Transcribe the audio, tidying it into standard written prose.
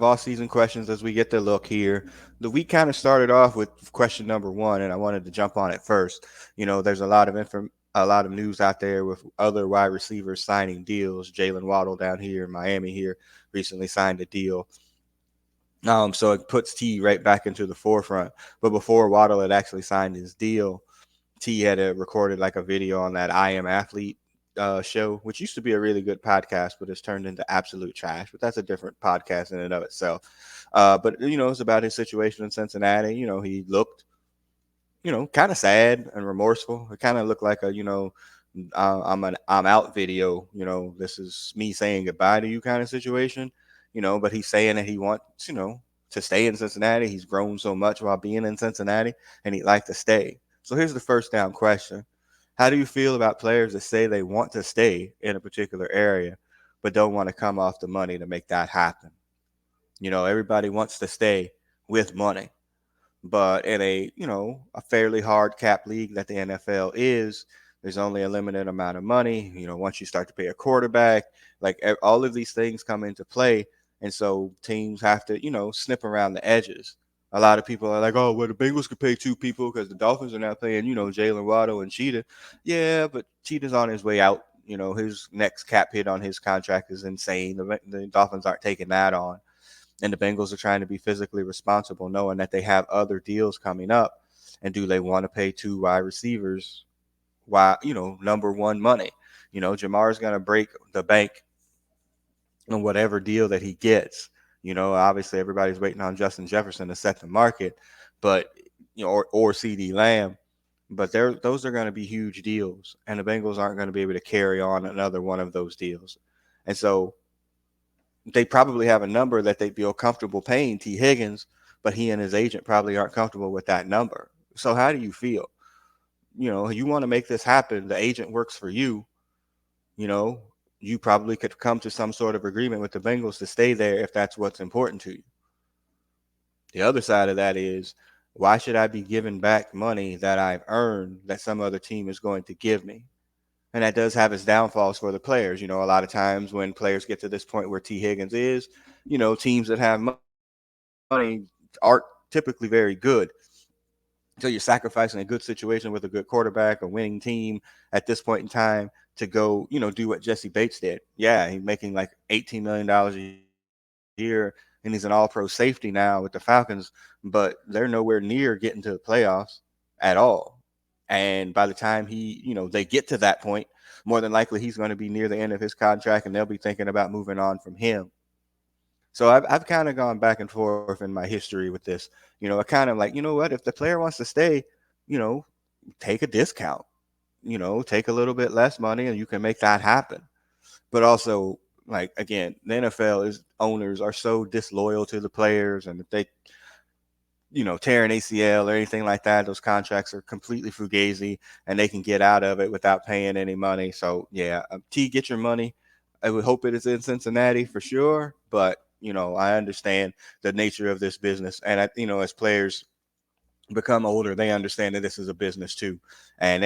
off-season questions as we get to look here. The week kind of started off with question number one, and I wanted to jump on it first. There's a lot of news out there with other wide receivers signing deals. Jalen Waddle down here in Miami here recently signed a deal. So it puts T right back into the forefront. But before Waddle had actually signed his deal, T had recorded like a video on that I Am Athlete show, which used to be a really good podcast, but it's turned into absolute trash. But that's a different podcast in and of itself. But it's about his situation in Cincinnati. He looked, kind of sad and remorseful. It kind of looked like a, I'm out video. This is me saying goodbye to you kind of situation. But he's saying that he wants, to stay in Cincinnati. He's grown so much while being in Cincinnati, and he'd like to stay. So here's the first down question. How do you feel about players that say they want to stay in a particular area, but don't want to come off the money to make that happen? Everybody wants to stay with money, but in a fairly hard cap league that the NFL is, there's only a limited amount of money. Once you start to pay a quarterback, like all of these things come into play. And so teams have to, snip around the edges. A lot of people are like, oh, well, the Bengals could pay two people because the Dolphins are now paying, Jalen Waddle and Cheetah. Yeah, but Cheetah's on his way out. His next cap hit on his contract is insane. The Dolphins aren't taking that on. And the Bengals are trying to be physically responsible, knowing that they have other deals coming up. And do they want to pay two wide receivers, number one money? Jamar's going to break the bank on whatever deal that he gets. Obviously everybody's waiting on Justin Jefferson to set the market, but or CD Lamb, but those are going to be huge deals, and the Bengals aren't going to be able to carry on another one of those deals. And so they probably have a number that they feel comfortable paying T. Higgins, but he and his agent probably aren't comfortable with that number. So how do you feel? You want to make this happen. The agent works for you. You know, you probably could come to some sort of agreement with the Bengals to stay there if that's what's important to you. The other side of that is, why should I be giving back money that I've earned that some other team is going to give me? And that does have its downfalls for the players. A lot of times when players get to this point where T. Higgins is, teams that have money aren't typically very good. So you're sacrificing a good situation with a good quarterback, a winning team at this point in time to go, do what Jesse Bates did. Yeah, he's making like $18 million a year, and he's an all-pro safety now with the Falcons, but they're nowhere near getting to the playoffs at all. And by the time they get to that point, more than likely he's going to be near the end of his contract, and they'll be thinking about moving on from him. So I've kind of gone back and forth in my history with this. I kind of like, what, if the player wants to stay, you know, take a discount, take a little bit less money and you can make that happen. But also, like, again, the NFL is owners are so disloyal to the players, and if they, tear an ACL or anything like that, those contracts are completely fugazi and they can get out of it without paying any money. So yeah, T, get your money. I would hope it is in Cincinnati for sure, but I understand the nature of this business, and as players become older, they understand that this is a business too, and